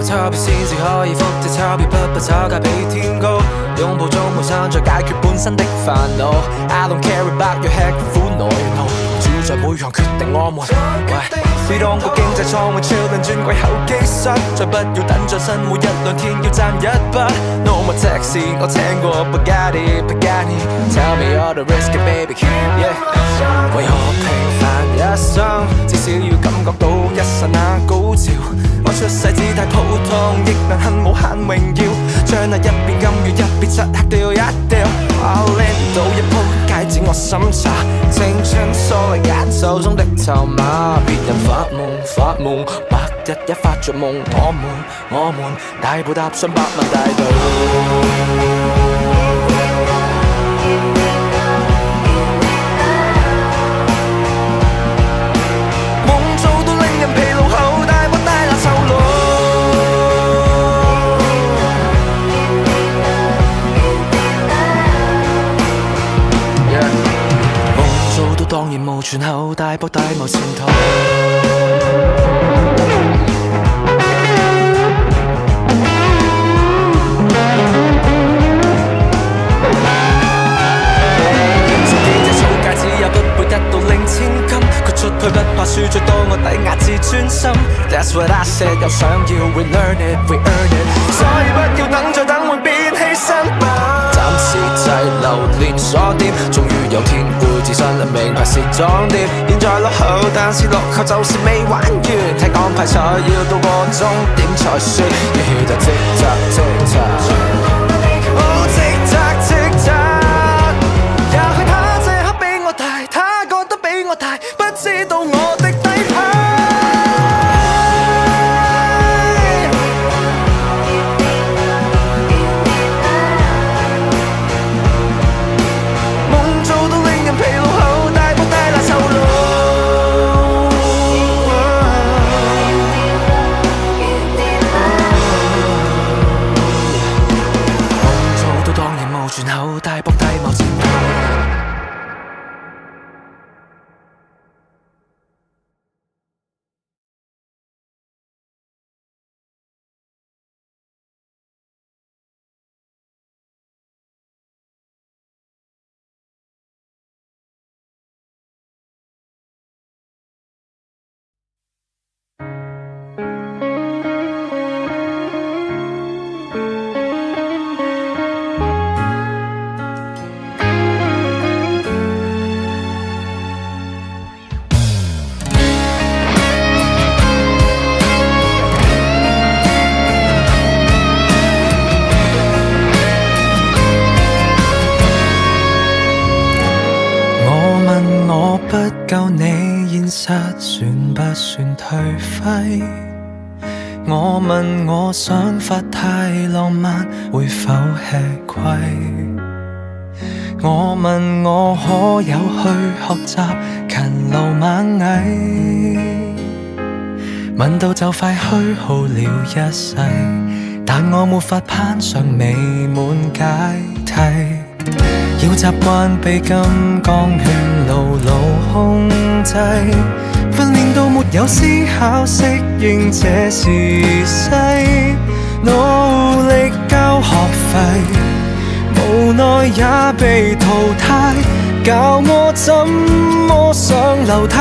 鈔票先至可以複製鈔票，不找價比天高。擁抱中無山再解決本身的煩惱。I don't care about your 吃苦耐勞，主在每樣決定我們。喂，呢當個經濟艙會超能轉軌候機室，再不要等在身每一兩天要賺一筆。No more taxi，我請過 Bugatti。Tell me all the risky baby，yeah。為何平凡一生，至少要感覺到一剎那高潮。我出世只太普通，亦能幸無限榮耀。將那一邊金與一邊漆黑掉一掉。我拎到一鋪戒指我審查，青春疏離眼手中的籌碼。別人發夢，白日一發着夢。我們大步踏上百萬大道。當然無存後，大博大謀前途。自己這草芥只有不會得到領千金，豁出去不怕輸，最多我抵押自尊心。That's what I said， 有想要 we learn it，we earn it， 所以不要等再等會變犧牲吧。暫時滯留連鎖店，終於有天會自信名牌時裝店。現在落後，但是落後就是未玩完，睇安排賽要到個終點才算。要就即刻即刻，哦即刻即刻。也許他這刻比我大，他覺得比我大，不知道我的底牌。夠你現實算不算頹廢？我問我想法太浪漫，會否吃虧？我問我可有去學習勤勞螞蟻？問到就快虛耗了一世，但我沒法攀上美滿階梯。要習慣被金剛圈牢牢控制，訓練到沒有思考，適應這時勢，努力交學費，無奈也被淘汰，教我怎麼上樓梯。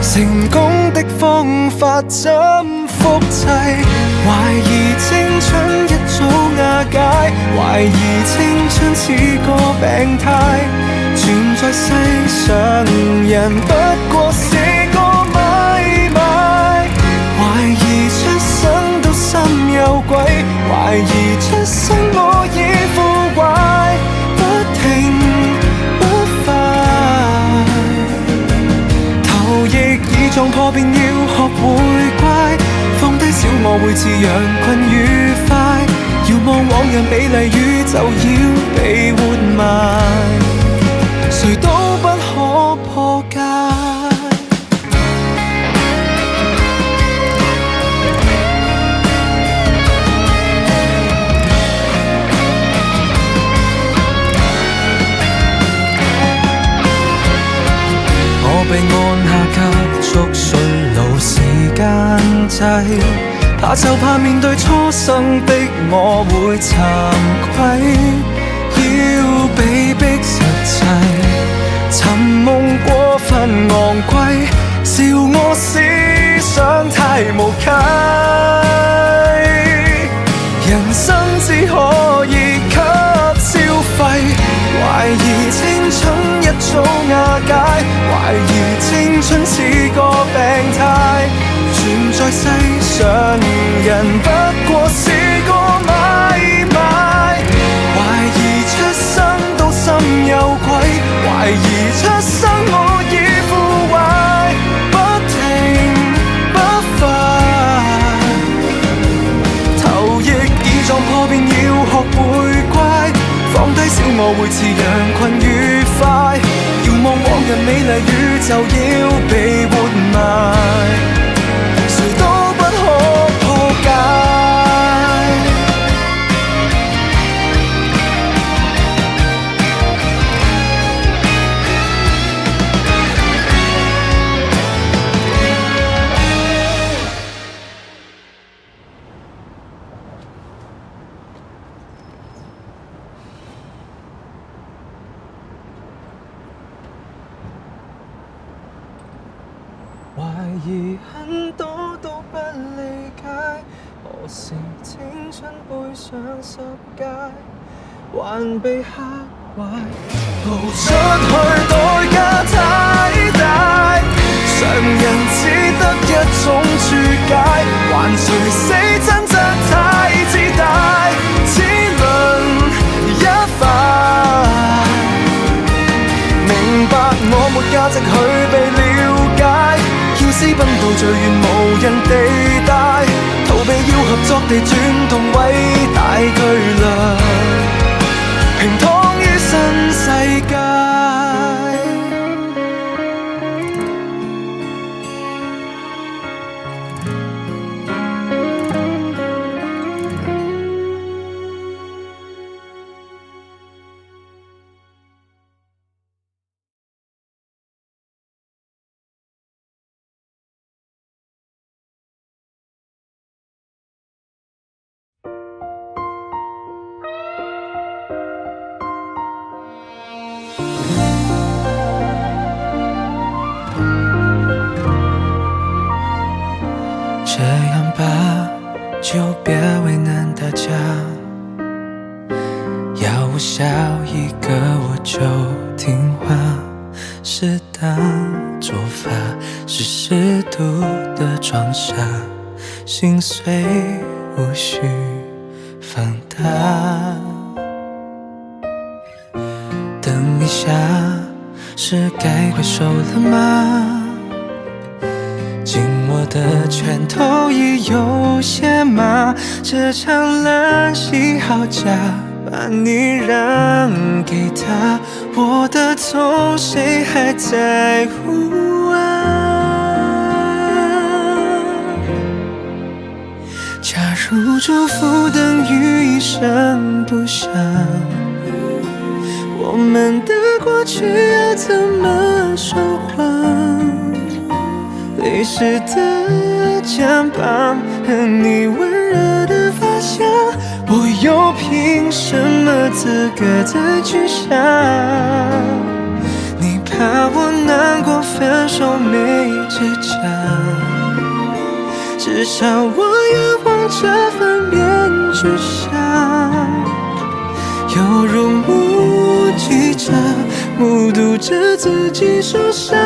成功的方法怎複製？懷疑青春一早瓦解，懷疑青春似個病態，存在世上人不過是個買賣，懷疑出生都心有鬼，懷疑出生我已腐壞，不停不快，頭亦已撞破便要學會乖，放低小我會似羊群愉快，遙望往日美麗宇宙要被活埋，誰都不可破解。我被按下急速衰老時間世，怕就怕面對初生的我會慚愧，要被逼實際，尋夢過分昂貴，笑我思想太無稽，人生只可以給消費，懷疑青春一早瓦解，懷疑青春似個病態，存在世上人不過是個買賣，懷疑出生都心有愧，懷疑出生我已腐壞，不停不快，頭翼已撞破便要學會乖，放低小我會似羊群愉快，遙望往日美麗宇宙要被活埋，誰都不可破解。懷疑很多都不理解，何時青春背上十屆，還被嚇壞，逃出去代價太大，常人只得一種注解，還誰死真則太自大，只論一塊，明白我沒價值去被了解，要私奔到最遠無人地帶，逃避要合作地轉動偉大巨輪，平躺於新世界。这样吧，就别为难大家，要我笑一个我就听话，适当做法是适度的装傻，心碎无需放大。等一下，是该挥手了吗？紧握的拳头已有些麻，这场烂戏好假，把你让给他，我的痛谁还在乎啊？假如祝福等于一声不响，我们的过去要怎么说谎？泪湿的肩膀和你温热的发香，我又凭什么资格再去想？你怕我难过分手没倔强，至少我要往这方面去想，犹如目击者目睹着自己受伤，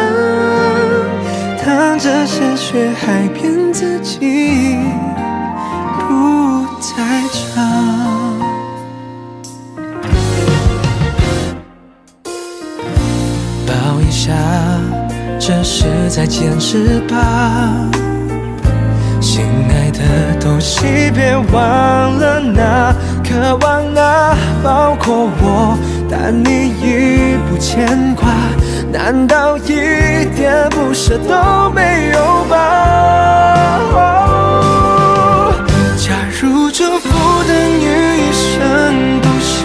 淌着鲜血还骗自己不在场，抱一下，这是在坚持吧，心爱的东西别忘了拿，渴望啊，包括我，但你已不牵挂，难道一点不舍都没有吗？假如祝福等于一声不响，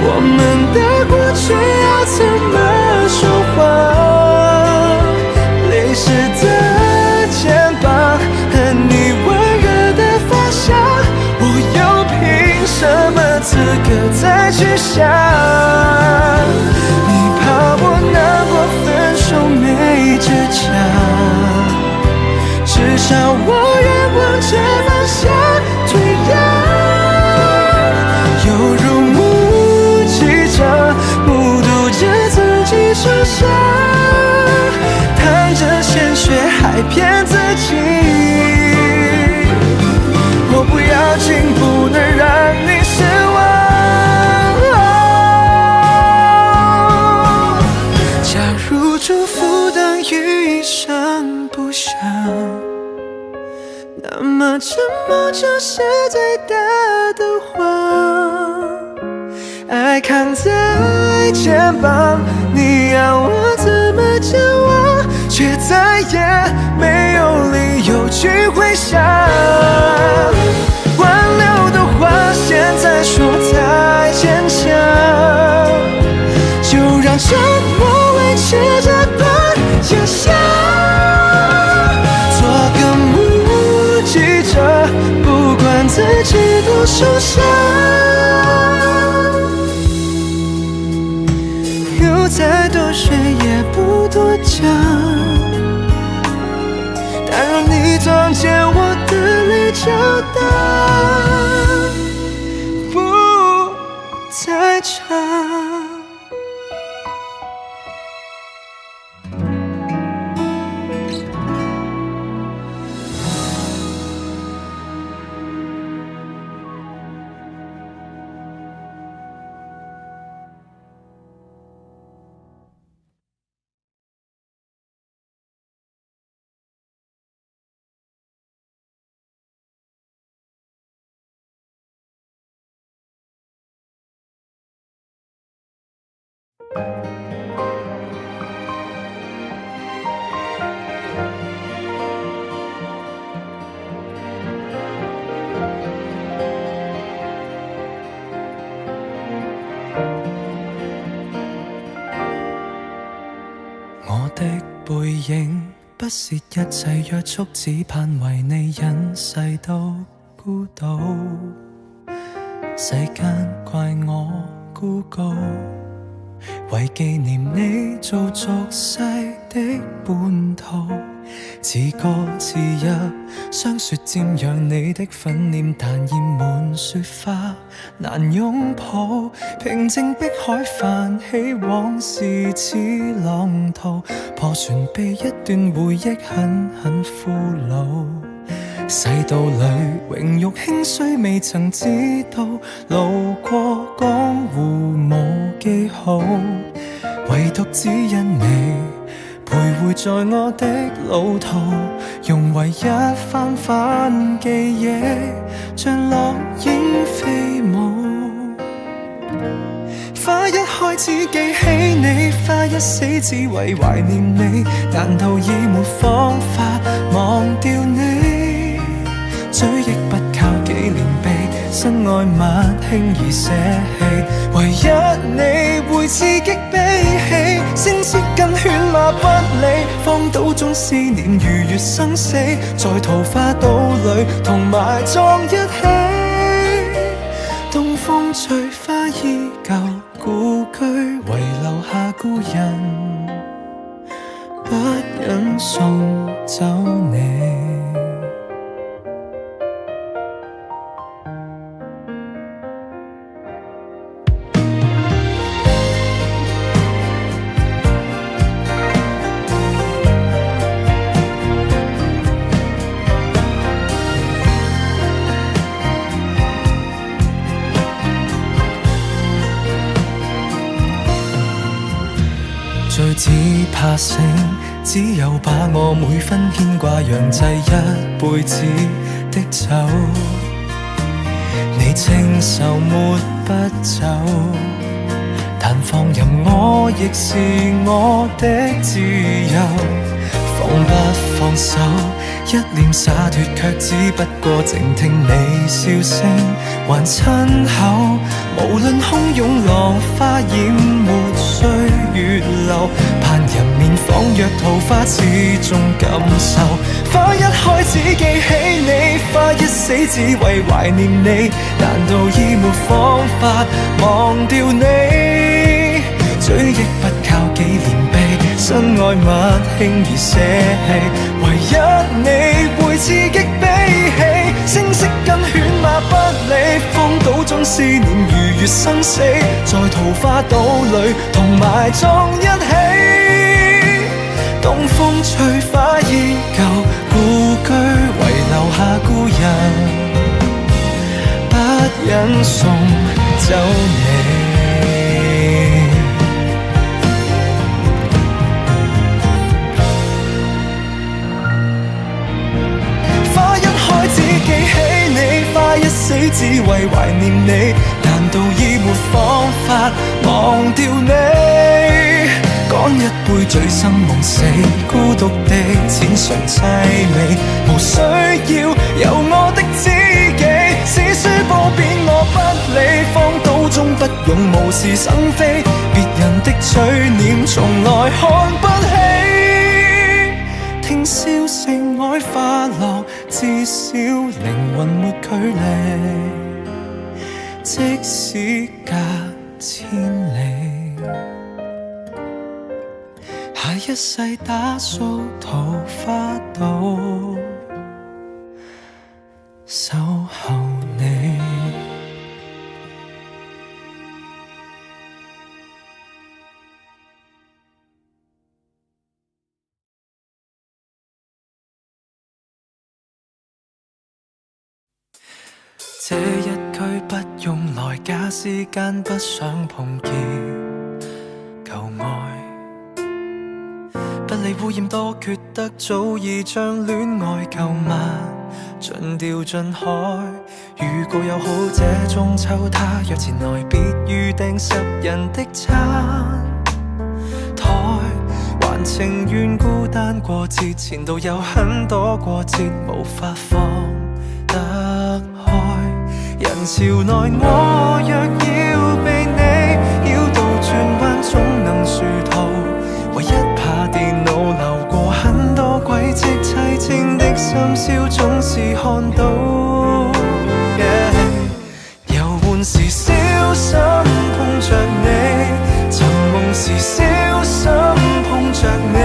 我们的过去要怎么说谎？泪湿的肩着鲜血还骗自己。我不要紧，不能让你失望。假如祝福等于一声不响，那么沉默就是最大的谎。爱扛在肩膀，你要我怎么将我，却再也没有理由去回想。挽留的话，现在说太坚强，就让沉默维持这段假象。做个目击者，不管自己多受伤。再多学也不多讲，但让你撞见我的泪就当不在场。我的背影不屑一切約束，只盼為你隱世都孤島。世間怪我孤高，為紀念你做俗世的叛徒。似歌似泣，霜雪瞻仰你的憤念，但染滿雪花難擁抱。平靜碧海泛起往事似浪濤，破船被一段回憶狠狠俘虜。世道裏榮辱興衰未曾知道，路過江湖無記號，唯獨只因你徘徊在我的路途，融為一番番記憶，像落英飛舞。花一開始記起你，花一死只為懷念你，難道已沒方法忘掉你？追憶不靠紀念碑，身外物輕易捨棄，唯一你會刺激悲喜，聲色跟犬馬不理，荒島中思念如月生死，在桃花島裏同埋葬一起。東風吹花依舊，故居遺留下故人，不忍送走你。最只怕醒，只有把我每分牽掛釀製一輩子的酒。你清愁沒不走，但放任我亦是我的自由。放不放手，一臉灑脱，卻只不過靜聽你笑聲，還親口。無論洶湧浪花淹沒歲月流，盼人面仿若桃花，始終感受。花一開始記起你，花一死只為懷念你，難道已沒方法忘掉你？追憶不靠紀念碑，身外物輕易捨棄，唯一你會刺激悲喜，聲色跟犬馬不理，荒島中思念如月生死，在桃花島裏同埋葬一起。東風吹花依舊，故居遺留下故人，不忍送走你。花一開只記起你，花一死只為懷念你，難道已沒方法忘掉你？乾一杯醉生夢死，孤獨地淺嘗凄美，無需要有我的知己。史書褒貶我不理，荒島中不用無事生非，別人的嘴臉從來看不起。聽笑聲愛花落，至少靈魂沒距離，即使隔千里。下一世打掃桃花島，守候你。這一句不用來假時間，不想碰見舊愛。不理污染多缺德，早已將戀愛購物盡掉盡海。如果有好這中秋，他約前來，別預訂10人的餐台，還情願孤單過節，前度有很多過節無法放得開。人潮內我若要被你繞到轉彎，總能殊途，唯一怕電腦流過很多軌跡，凄清的深宵總是看到。遊玩時小心碰着你，尋夢時小心碰着你，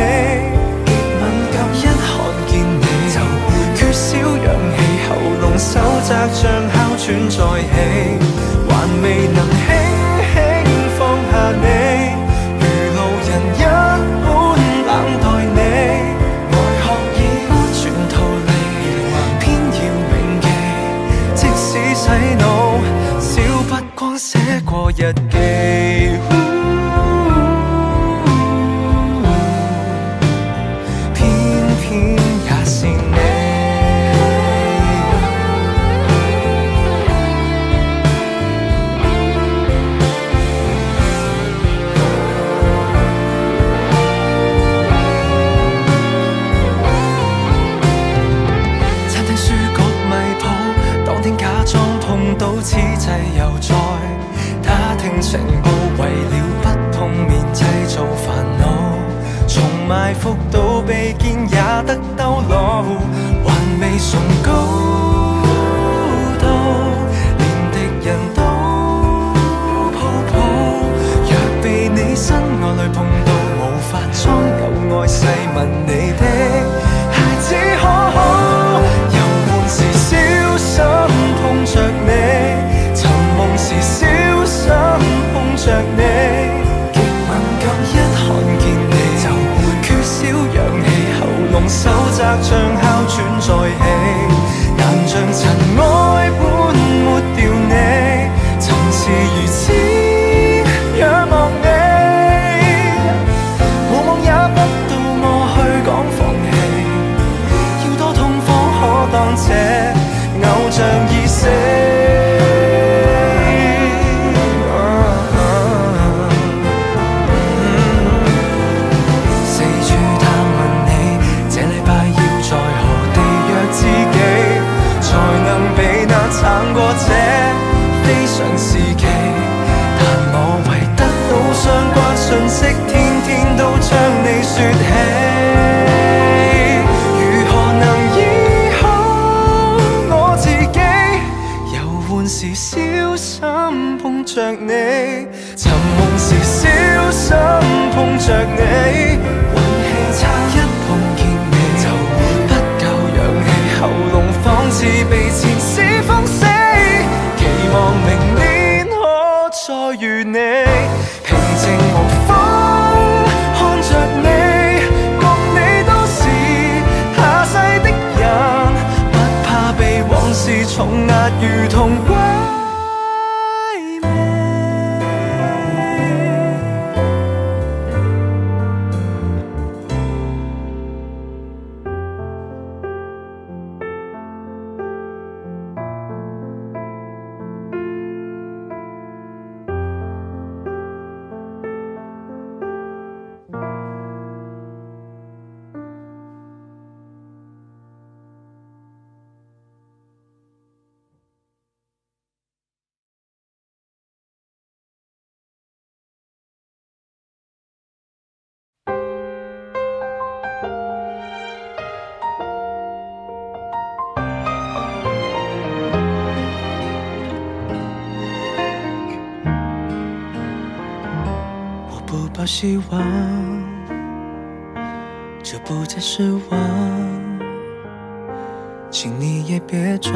極敏感一看見你就缺少氧氣，喉嚨手窄像哮喘再起，還未能輕輕放下你，如路人一般冷待你，外殼已不全逃離，偏要銘記，即使洗腦少不光寫過日記，偏偏也是你。到此際又再打聽情報，為了不碰面製造煩惱，從埋伏到被見也得兜路，還未崇高到連敵人都抱抱，若被你身愛侶碰到，無法裝舊愛細問你的孩子可好，遊玩時小心碰着你，尋夢時小心碰着你，極敏感一看見你就缺少氧氣，喉嚨手窄像哮喘再起，難像塵埃般抹掉你，曾是如此仰望你，無望也不到我去講放棄，要多痛方可當這偶像已死。四處探問你，這禮拜要在何地約知己，才能避難撐過如同鬼。不抱希望，就不再失望，请你也别装，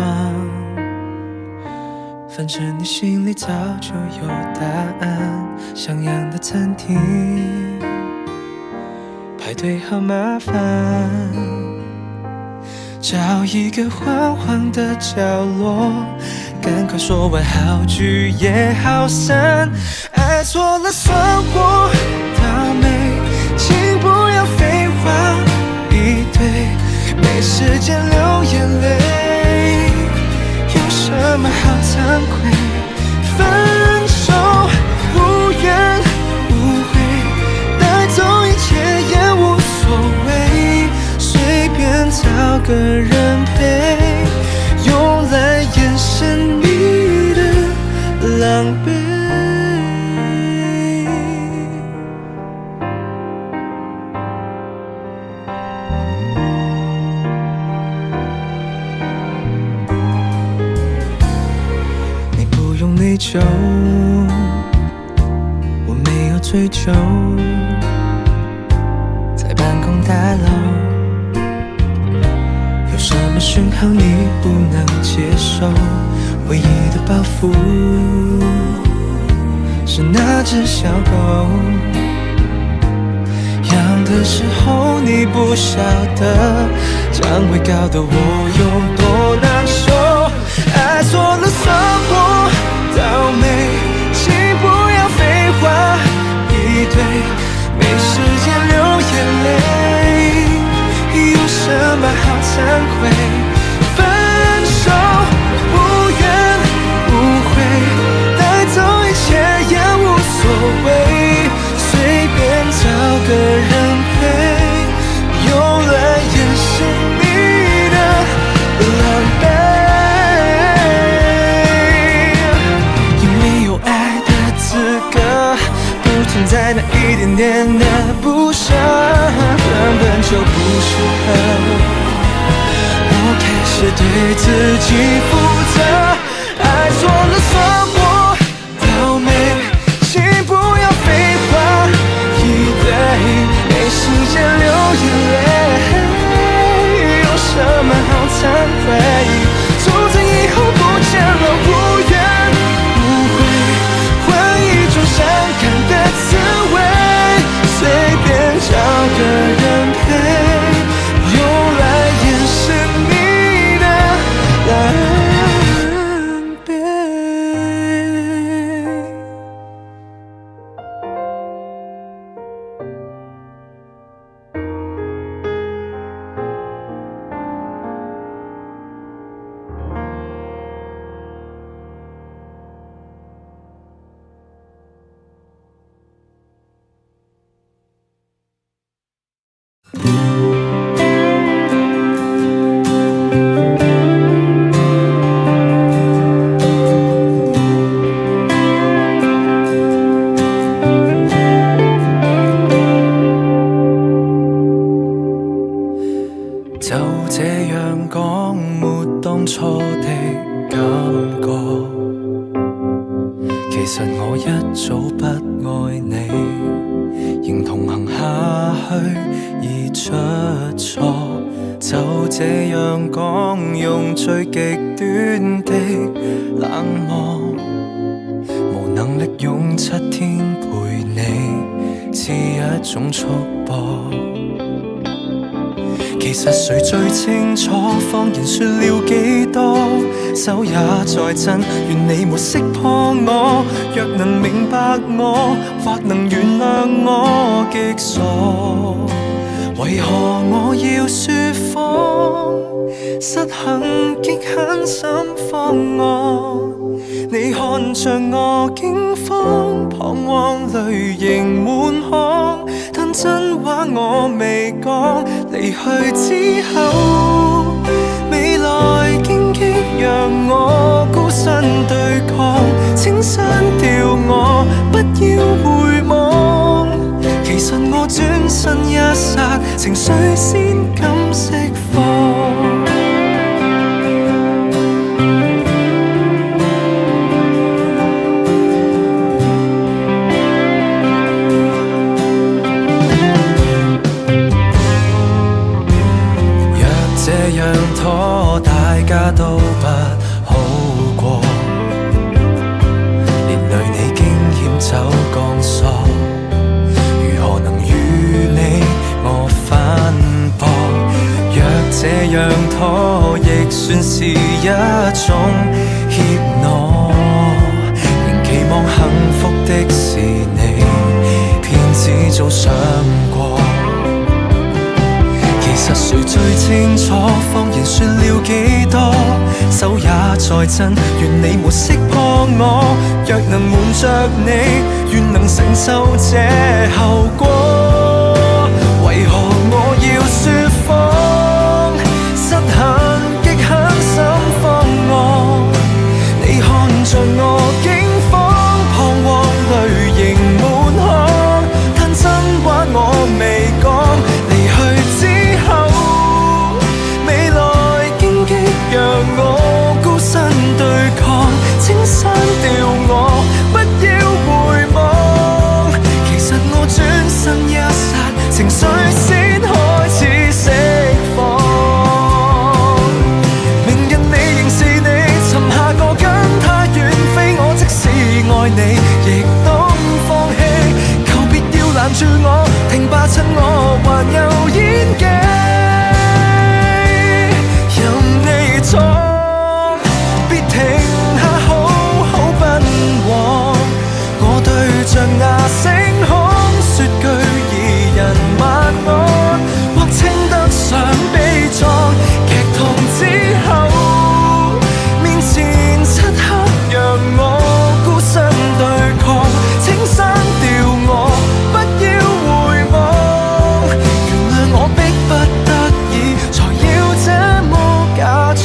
反正你心里早就有答案。像样的餐厅排队好麻烦，找一个荒荒的角落，赶快说完好聚也好散。爱错了算我倒霉，请不要废话一堆，没时间流眼泪，有什么好惭愧？分手无怨无悔，带走一切也无所谓，随便找个人陪，用来掩饰你的狼狈。内疚，我没有追究，在办公大楼，有什么讯号你不能接受？唯一的包袱是那只小狗，养的时候你不晓得，将会搞得我有多难受。爱错了算我倒霉，请不要废话一堆，没时间流眼泪，有什么好惭愧？分手无怨无悔，带走一切也无所谓，随便找个人陪，用来掩饰你的狼狈。存在那一点点的不舍，根本就不适合。我开始对自己负责，爱错了算我倒霉，请不要废话一堆，没时间流眼泪，有什么好惭愧？从此以后不见了无怨无悔，换一种伤感的滋味，随便找个人陪，用来掩饰你的狼狈。就這樣講，沒當初的感覺，其實我一早不愛你，仍同行下去而出錯。就這樣講，用最極端的冷漠，無能力用7天陪你，是一種束縛。其其實誰最清楚謊言說了幾多，手也在震，願你沒識破我。若能明白我，或能原諒我極傻，為何我要說謊？失衡極狠心慌我，你看着我驚慌，彷徨淚盈滿腔，但真話我未講。離去之後，未來荊棘讓我孤身對抗，請刪掉我，不要回望。其實我轉身一剎，情緒先敢釋放。大家都不好過，連累你驚險走鋼索，如何能與你我反駁？若這樣拖亦算是一種怯懦，仍期望幸福的是你，偏只早想過。其實誰最清楚謊言說了幾多，手也在震，願你沒識破我。若能瞞着你，願能承受這後果。為何我要說謊？失衡極狠心慌我，你看着我驚慌，彷徨淚盈滿腔，但真話我未講。離去之後，未來荊棘讓我孤身對抗，請刪掉我，不要回望。其實我轉身一剎，情緒先開始釋放。明日你仍是你，尋下個跟他遠飛，我即使愛你亦當放棄。求別要攔住我，停吧趁我還有演技，任你闖，別停下好好奔往。我對着那星空說句二人晚安，或稱得上悲壯。劇痛之後，面前漆黑讓我孤身對抗，請刪掉我，不要回望。原諒我迫不得已，才要這麼假裝。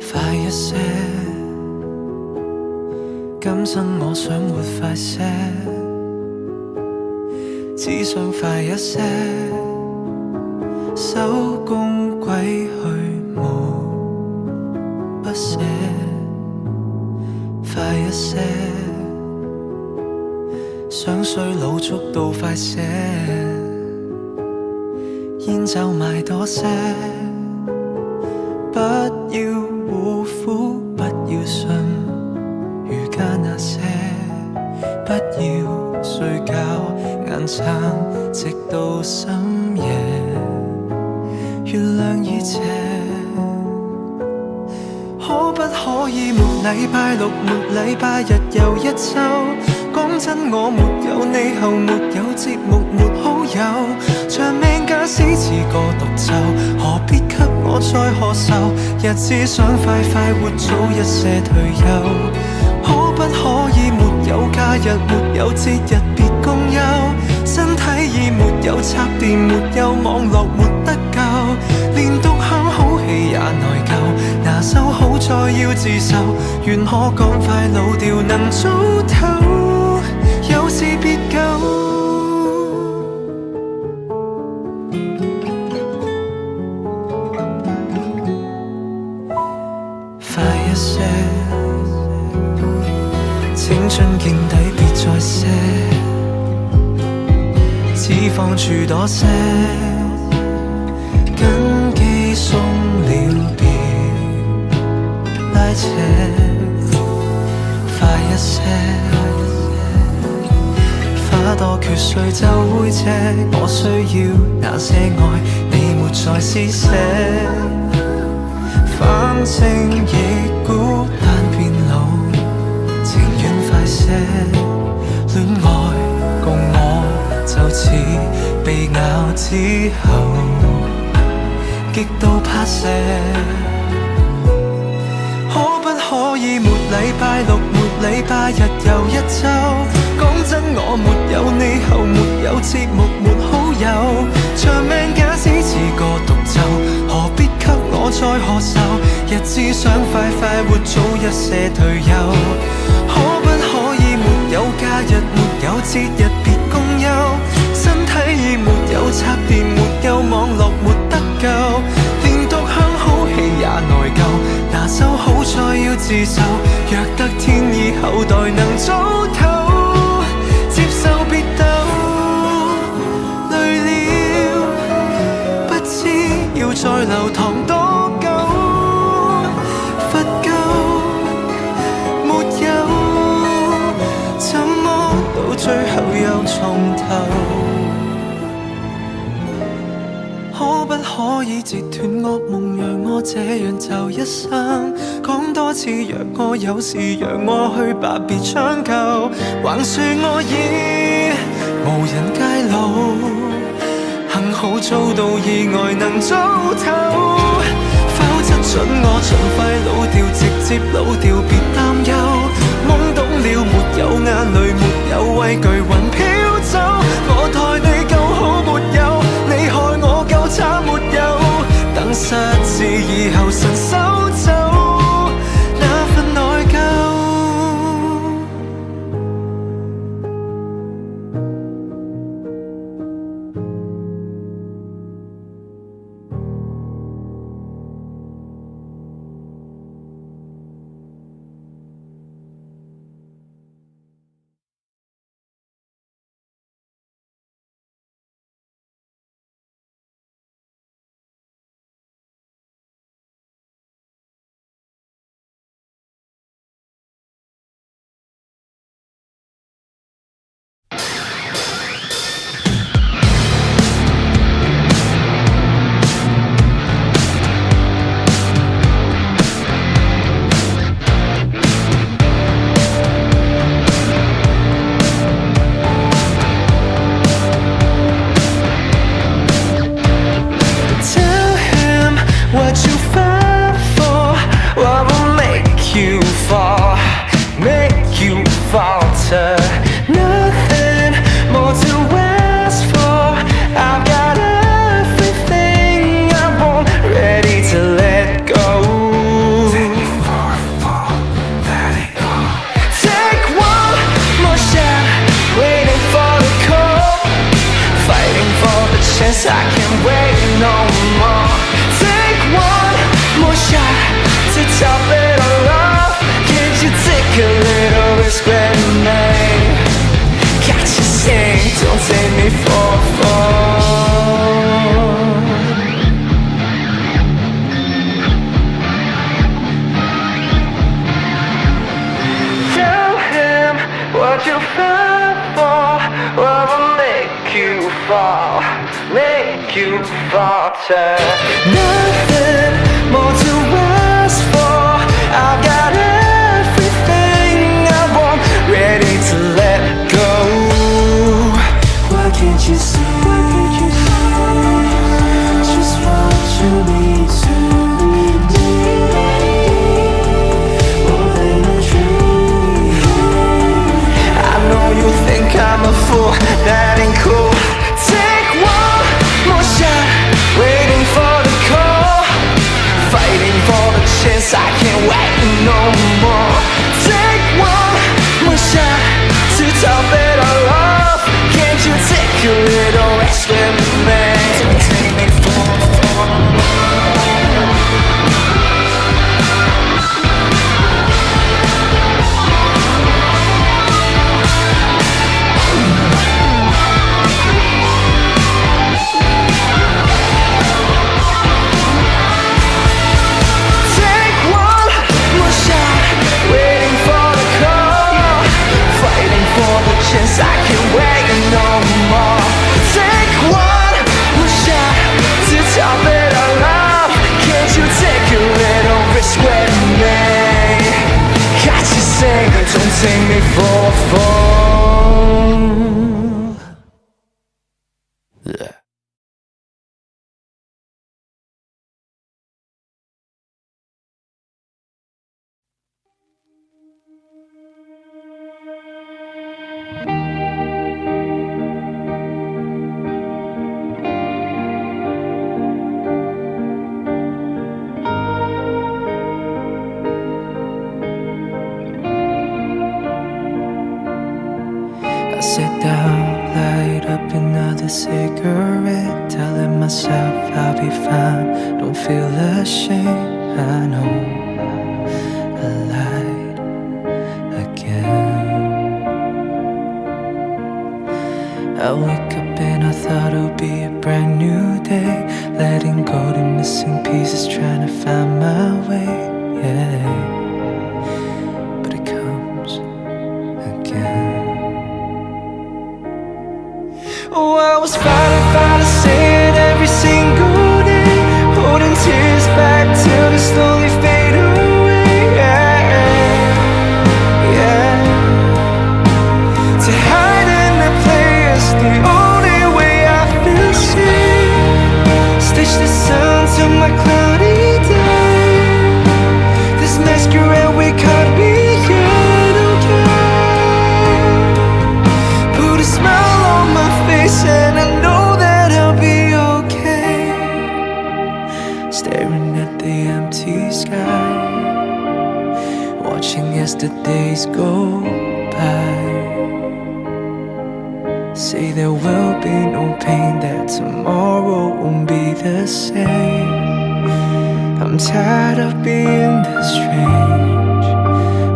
快一些，今生我想活快些，只想快一些，收工歸去沒不捨。快一些，想衰老速到快些，煙酒買多些，不要護膚，不要信瑜伽那些，不要睡覺眼撐直到深夜，原諒一切。可不可以沒禮拜六，沒禮拜日又一週？講真我沒有你後，沒有節目，沒好友，長命假使似個獨奏，何必給我再何愁？日子想快快活，早一些退休。可不可以沒有假日，沒有節日，別共憂？身體已沒有插電，沒有網絡，沒得救，連獨享好氣也內疚，拿手好在要自受，願可趕快老掉，能早唞，有事別救。快一些，青春見底別再賒，只放住多些，根基鬆了別拉扯。快一些，花多缺水就會謝，我需要那些愛，你沒再施捨。反正亦孤單變老，情願快些。戀愛共我就似被咬之後，極度怕射。可不可以沒禮拜六，沒禮拜日又一週？講真，我沒有你後，沒有節目，沒好友，長命假使似個獨奏，何必給我再何愁？日子想快快活，早一些退休。可不可以沒有假日，沒有節日，別共憂？身體已沒有插電，沒有網絡，沒得救，連獨享好戲也內疚，拿手好在要自受，若得天意後代能早唞，接受別鬥。累了不知要再流堂多久，罰夠沒有，怎麼到最後又從頭？可不可以截斷惡夢，讓我這樣就一生？講多次若我有事，讓我去吧，別將就。橫豎我已無人街路，幸好遭到意外能早唞，否則准我盡快老掉，直接老掉，別擔憂。懵懂了，沒有眼淚，沒有畏懼，雲飄走。我待你夠好沒有？你害我夠慘沒有？等失智以後神手走，那份內疚。Nothing more to ask for. I've got everything I want, ready to let go. Take one more shot, waiting for the call, fighting for the chance I can't wait no more. Take one more shot to top it all off. Can't you take a little risk with me? Can't you sing? Don't take me for a fall. Tell him what you fell for. What will make you fall, make you falter? Nothing more to ask for. I've got everything I want, ready to let go. Why can't you see? Just what you need to be more than a dream. I know you think I'm a fool, that ain't cool. Take one more shot, waiting for the call, chance, I can't wait no more. Take one more shot to top it all off. Can't you take a little rest with me? Don't take me for a fool. I can't wait no more. Take one more shot to top it all off. Can't you take a little risk with me? Can't you sing? Don't take me for a fool. Yeah. I sit down, light up another cigarette, telling myself I'll be fine, don't feel ashamed. I know I lied again. I wake up and I thought it'll be a brand new day, letting go the missing pieces, trying to find my way, yeah. But it comes again. Oh, I was fighting to say it every single day, holding tears back till they slowly fade away, yeah. To hide in the place, the only way I feel safe. Stitch the sun to my cloudy day. This masquerade we can't be yet, okay. Put a smile on my face and I know that I'll be okay. Staring at the empty sky, watching yesterdays go by. Say there will be no pain, that tomorrow won't be the same. I'm tired of being this strange.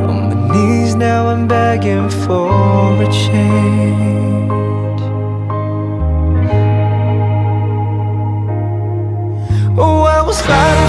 On my knees now I'm begging for a change. Oh, I was fighting